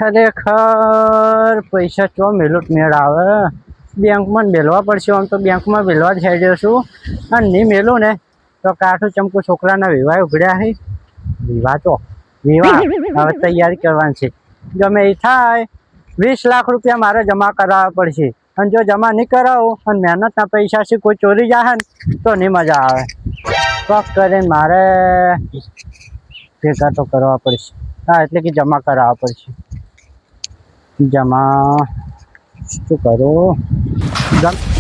ખરેખર પૈસા ચો મેલું મેળ આવે બેંકમાં મેળવા પડશે. આમ તો બેંકમાં મેળવા જ થઈ છું અને નહીં મેલું ને તો કાઠું ચમકું છોકરાના વિવાહ ઉઘડ્યા છે. વિવાહ તો વિવાહ હવે તૈયારી કરવાની છે. ગમે એ થાય 20 લાખ રૂપિયા મારે જમા કરાવવા પડશે અને જો જમા નહીં કરાવું અને મહેનતના પૈસા છે કોઈ ચોરી જાય ને તો નહીં મજા આવે. શોખ કરીને મારે ભેગા તો કરવા પડશે. હા એટલે કે જમા કરાવવા પડશે. જમા શું કરું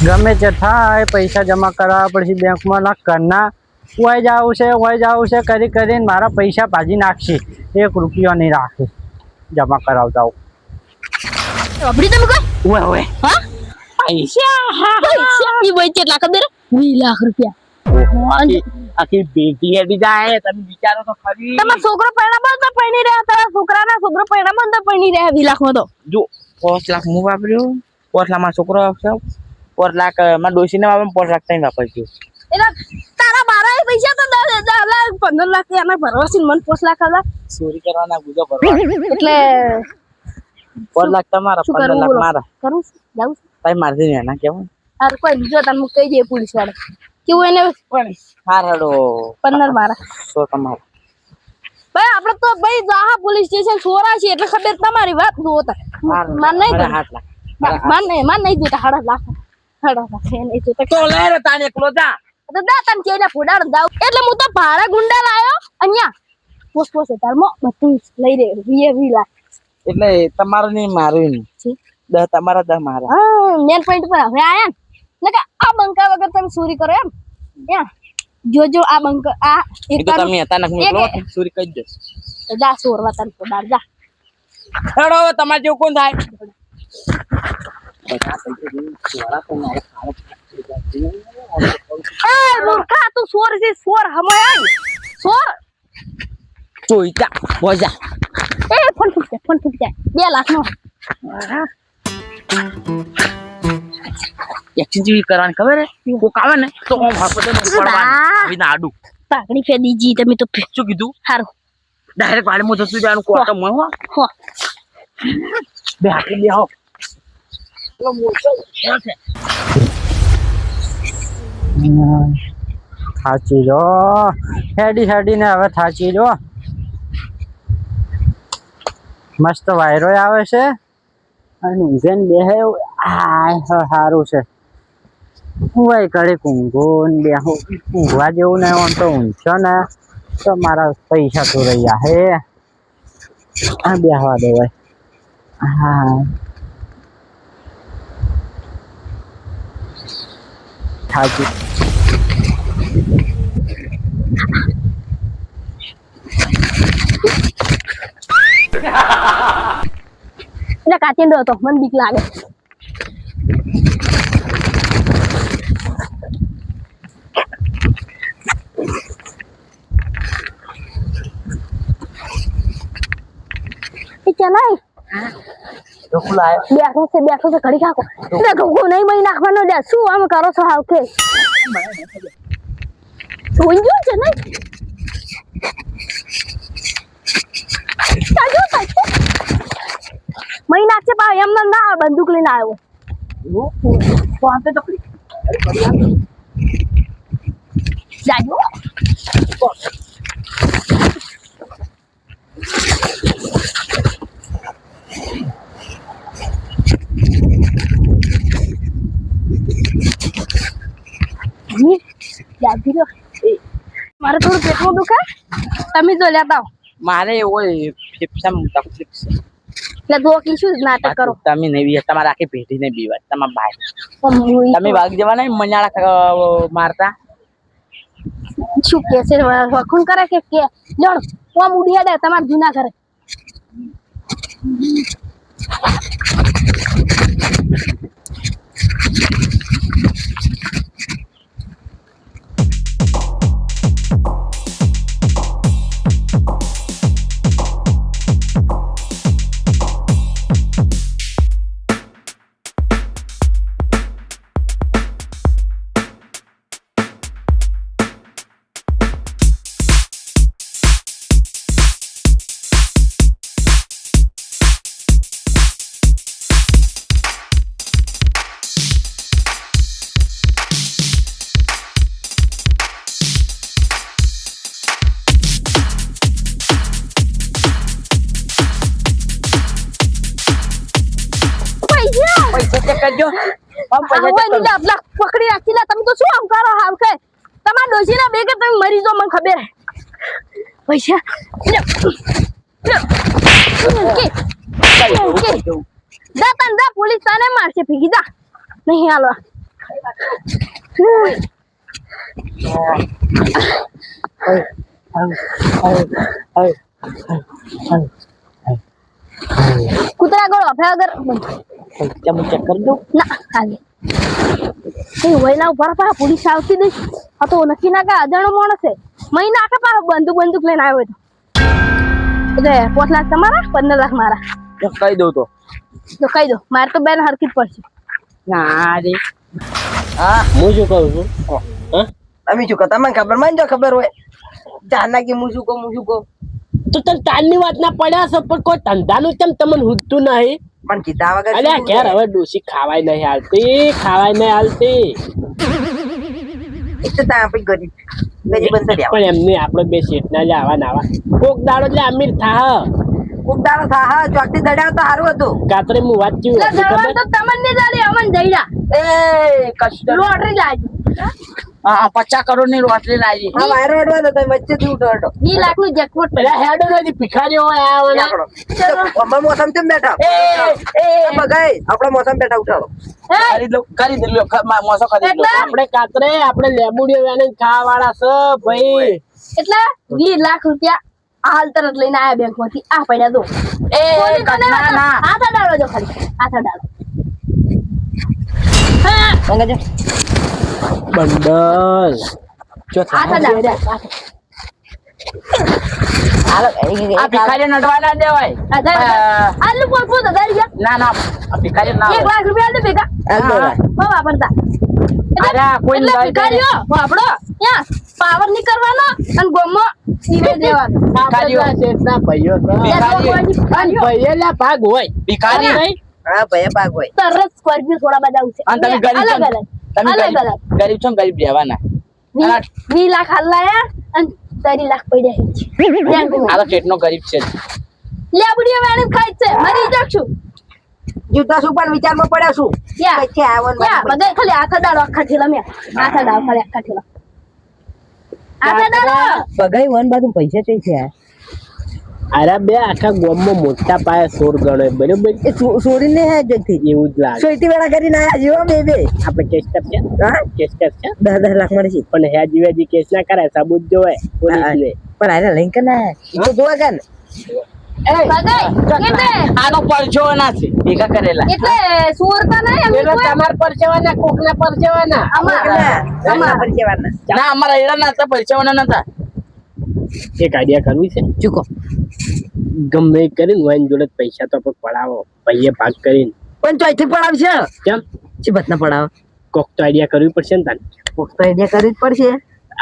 ગમે તે થાય પૈસા જમા કરાવવા પડશે બેંકમાં. ના કરના ઓય જવું છે કરી કરીને મારા પૈસા ભાજી નાખશે. 1 રૂપિયો નહીં રાખે જમા કરાવતા હું. ઓય ઓય હા પૈસા ઈ બોય કેટલા ખબર 20 લાખ રૂપિયા આખી બેટી હેડી જાય. તમે વિચારો તો ખરી. તમારો છોકરો પૈણામાં તો પૈણી રહ્યા. તારા છોકરાના છોકરો પૈણામાં તો પૈણી રહ્યા 20 લાખ માં તો જો 5 લાખ હું વાપર્યો. 5 લાખ માં છોકરો આવશે. 5 લાખ માં ડોસીને વાપરે. 5 લાખ તઈ વાપરજો. એટલે તારા મારા પૈસા તો 10 લાખ 15 લાખ એના ભરવાસી મને 5 લાખ આલા ચોરી કરવાના ગુજો ભરવા. એટલે 5 લાખ તમારા 15 લાખ મારા. કરું જાઉં ભાઈ મારથી ને ના કેવું. હાર કોઈ બીજો તને કહી દે પોલીસ વાળા કેવું એને પણ હારડો 15 મારા સો તમારા. ભાઈ આપણે તો ભાઈ જાહા પોલીસ સ્ટેશન છોરા છે એટલે ખબર તમારી વાત જોતા માન નહીં દો 8 લાખ માન નહીં જોતા 8 લાખ 8 લાખ એને જોતા તો લે રે તાને એકલો જા. તો દા તને કેડા ફોડાડ દાવ એટલે હું તો ભાડા ગુંડા લાયો અહીંયા પોસ તારમાં બધું લઈ રે 20 લાખ એટલે તમારું નહીં મારું નહીં. 10 તમારા 10 મારા. હા મેન પોઈન્ટ પર હવે આયા ને કે આ બંકા વગર તમે ચોરી કરો એમ યા જોજો આ બંકા આ એક તો તમે અચાનક મોકલો ચોરી કરી દે. જા ચોરવા તને ફોડાડ જા હેડો હવે તમારે જેવું કોણ થાય. એ મૂર્ખા તું ચોર છે ચોર હમય ચોર ચોઈતા બોજા એ ફોન ફૂટ જાય 2 લાખ નો એક્સચેન્જ કરવાની ખબર હે. કોક આવે ને તો ઓમ હાપડે પડવાનું આવી ના આડું પાકડી ફેદી જી તમે તો શું કીધું. હારું ડાયરેક્ટ વાડે મો જતું જવાનું કોટ મો હો બે હાથે બે હો લો મોટો છે. થાચી જો હેડી ને હવે થાચી જો. મસ્ત વાયરો આવે છે અને ઊંઘે ને બેહે આ સારું છે. હું ઘડીક ઊંઘું ને બેહું. ઊંઘવા જેવું ને આમ તો ઊંઘશો ને તો મારા પૈસા તો રહ્યા હે. આ બેહવા દો ભાઈ. હા થાચી એટલે કાચીંડો હતો મને બીક લાગે. એ ચલાય બેઠો છે ઘડી ખાકો એટલે ઢોકો નહીં બની નાખવાનો દે શું આમ કરો છો હાવ કે જોઈ ગયો છે નહીં ચાલો મહી નાખશે પા એમ ના બંદૂક લઈને આવ્યો જાજો મારે થોડું પેટમાં દુખે તમે જો લેતા આવો. મારે ઓય ફેફસામાં તકલીફ છે એટલે દો કી શું નાટક કરો તમે નહીં બી તમારે આખી પેઢી ને બીવા તમારા ભાઈ તમે ભાગ જવાના મજાડા મારતા શું કે છે વખુન કરે કે જણ કોમ ઉડી દે તમાર જૂના કરે કરજો આ હોય ને આપલા પકડી રાખી લે તમે તો શું આમ કરો હાવ કે તમાર ડોશીના બે કે તમે મરી જો મને ખબર હે પૈસા જા તન જા પોલીસ તને મારશે ભીગી જા નહીં હાલો કૂતરા ગળો ફેર અગર તમે ચેક કરી દો ના હાલે એ વયના ઉપર પા પોલીસ આવતી નહીં આ તો નક્કી ના કે અજાણો માણસ છે મહિના આખા પા બંદૂક લઈને આવ્યો તો એટલે 5 લાખ તમારા 15 લાખ મારા કહી દઉં તો કહી દો મારે તો બેન હરકી જ પડશે ના રે હા હું શું કહું છું હા તમે શું કહો તમને ખબર મને જો ખબર હોય જાના કે હું શું કહું તો તને તાલની વાત ના પડ્યા છે પણ કોઈ ધંધાનું કેમ તમને હુજતું નહીં પણ કીધા વગર અલ્યા શું ઘેર બોલે? હવે ડોસી ખાવાય નહીં હાલતી એક તો ત્યાં આપણી ગરીબ બંધ રહ્યા પણ એમને આપણે બે શેઠના જ આવા નાવા કોક દાડો એટલે અમીર થાહ ઉગદાડો થા હા ચોકથી દડાવ તો સારું હતું કાતરે હું વાંચ્યું એટલે દરવાજ તો તમને જાડી અમન જઈડા એ કશું લોટરી લાજી હા 50 કરોડ ની રોટલી લાવી હા વાયરો અડવાનો તો વચ્ચેથી ઉઠો 2 લાખ નું જેકપોટ પેલા હેડો નથી ભિખારીઓ આયા અમાર મોસમ કેમ બેઠા બગાઈ આપણા મોસમ બેઠા ઉઠાડો કરી દે લ્યો મોસો ખરીદ લો આપણે કાતરે આપણે લેબુડીઓ વેને ખાવા વાળા છે ભાઈ એટલે 20 લાખ રૂપિયા હાલ તરત લઈને આયા બેંક માંથી આ પડ્યા દો ના હાથ ડાળો જો ખાલી હાથ ડાળો હા મંગાજો બંડલ હાથ ડાળો હાલો આ ભિખારી નડવા ના દેવાય આલુ પોલ પોલ દાડી ગયા ના ના આ ભિખારી ના 1 લાખ રૂપિયા દે ભેગા હો વાપરતા અરે કોઈ એટલે ભિખારીઓ વાપડો ત્યાં પાવર ની કરવાનો અને ગોમો સીવે દેવાનો ભિખારીઓ શેઠના ભાઈઓ છે અને ભાઈએલા ભાગ હોય ભિખારી નહીં હા ભયા પાક હોય તરત સ્કોર્પિયો થોડા બધા આવશે અને તમે ગરીબ છો અલગ તમે અલગ અલગ ગરીબ છો ને ગરીબ રહેવાના 20 લાખ હાલાયા અને 30 લાખ પડ્યા આ તો ચેટનો ગરીબ છે લેબડીઓ વાળી ખાઈ છે મરી જાક્ષું જૂતા શું પણ વિચારમાં પડ્યા શું યા પછી આવવાનું યા બધે ખાલી હાથ ડાળો આખા ઠેલા મે હાથ ડાળો ખાલી આખા ઠેલા હાથ ડાળો બગાઈ વન બાજુ પૈસા ચઈ છે અરે બે આખા ગામમાં મોટા પાયે સોર ગણે બરોબર એ છોડીને હે જગથી એવું જ લાગે સોઈટી વેળા કરીને આયા જીવો બે આપણે કેસ્ટઅપ છે હા કેસ્ટઅપ છે 10 લાખ મળે છે પણ હે જીવાજી કેસ ના કરાય સબૂત જોવે પોલીસને પણ આને લઈને કે ના એ તો જોવા કે ને બગાઈ એટલે આનો પરચો ના છે ભેગા કરેલા એટલે સુરતા નહીં અમે પેલો તમાર પરચેવાના કોકના પરચેવાના અમારા પર કેવાના ના અમારા એડા ના હતા પરચવાના નતા એક આઈડિયા કરવી છે ચૂકો ગમે એ કરીને વાઈન જોડે પૈસા તો આપણે પડાવો ભાઈએ ભાગ કરીને પણ ચોઈથી પડાવશે કેમ શી બતના પડાવ કોક તો આઈડિયા કરવી પડશે ને તાને કોક તો આઈડિયા કરવી જ પડશે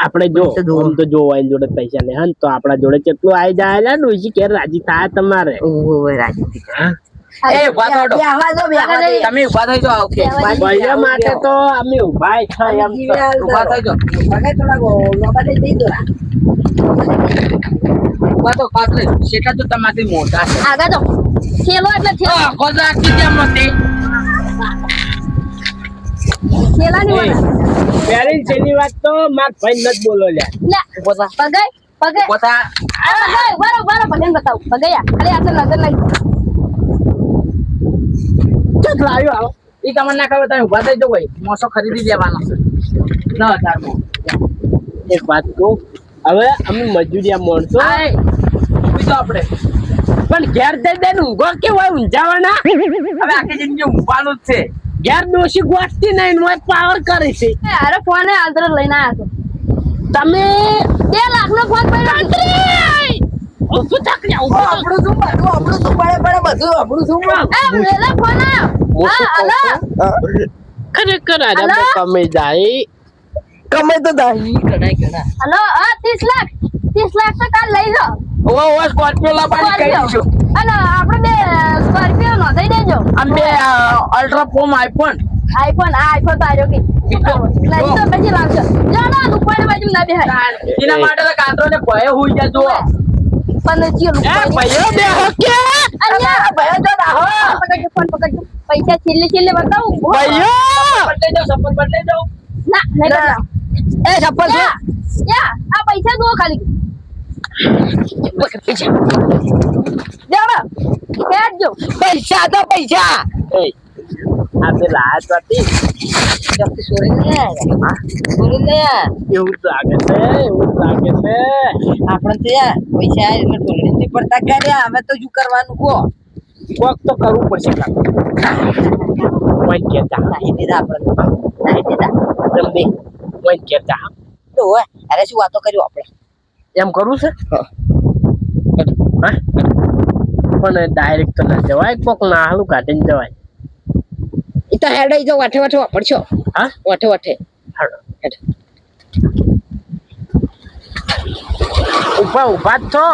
આપણે જો આમ તો જો વાઈન જોડે પૈસા લે હન તો આપણા જોડે કેટલું આવી જાય લે ડોશી કે રાજી થાય તમારે ઓય રાજી હા એ ઉભા થો બે આવા દો તમે ઉભા થઈ જાઓ ઓકે ભાઈઓ માટે તો અમે ઉભા છે એમ તો. ઉભા થઈ જાઓ બગાઈ થોડા લોબાને દઈ દો ઉભા તો કાતરે શેઠા તો તમારી મોટા છે આગળ તો થેલો એટલે થેલો આખો રાખી કેમ નથી થેલાની એ, પેલી છેલ્લી વાત તો માર ભાઈ નત બોલો લ્યા લે પગાઈ પગાઈ પોતા પગાઈ બરો ભગન બતાવ પગાયા અરે આટલે નજર લાગી ચક લાવ્યો આવો ઈ તમને ના ખબર તમે ઉભા થઈ જાઓ ભાઈ મોસો ખરીદી લેવાનો છે 9000 માં એક વાત કહું હવે અમે મજૂરિયા માણસો આય બીજો આપણે પણ ઘેર જઈ દે ઊંઘો કે હોય ઊંઝાવાના હવે આખી જિંદગી ઊંઘવાનું જ છે ઘેર ડોશી ગોઠતી નહીં ને પાવર કરે છે અરે ફોન આંતર લઈને આયા તો તમે 2 લાખ નો ફોન પડ્યો શું તકલી આપણું શું પડે બધું આપણું શું એ લેલે ફોન આયો હા હલો ખરેખર આજે હલો? કમે જાય કમે તો દાહી હલો હા 30 લાખ તો કાલ લઈ જાઓ ઓ સ્કોર્પિયો લાવવાની કહીશું અને આપણે બે સ્કોર્પિયો નો દઈ દેજો આમ બે અલ્ટ્રા ફોર્મ આઈફોન આઈફોન તો આવ્યો કે લઈ તો પછી લાવજો જાડો ઉપર બાજુ ના બેહાય એના માટે તો કાતરો ને ભય હોઈ જાય જો પણ ચીલું એ ભાઈઓ બે હોકે અલ્યા ભયો તો રાહો પકડજો ફોન પકડજો પૈસા છેલ્લે બતાવું ભાઈઓ બદલાઈ જાઓ સંપલ બદલાઈ જાઓ ના નહીં ના. બતાવું. એ ચપ્પલ છે યા આ પૈસા જુઓ ખાલી જાડો ખેંચજો પૈસા તો પૈસા એ આ તે લાજ વાતી જપ્તી સોરી ને સોરી ને એવું જ લાગે છે આપણે તો યાર પૈસા એટલે ઢોલણી પડતા કર્યા હવે તો શું કરવાનું કહો કોક તો કરવું પડશે કાકા કોઈ કેતા નાહી દીધા આપણે નાહી દીધા જલ્દી કોઈ કેતા તો હોય અરે શું વાતો કર્યું આપણે એમ કરવું છે હા પણ ડાયરેક્ટ તો ના જવાય કોક નાહલું કાઢીને જવાય એ તો હેડ જો વાઠે વાઠે વાપરશો હા વાઠે વાઠે હાલો હેડ ઉભા જ છો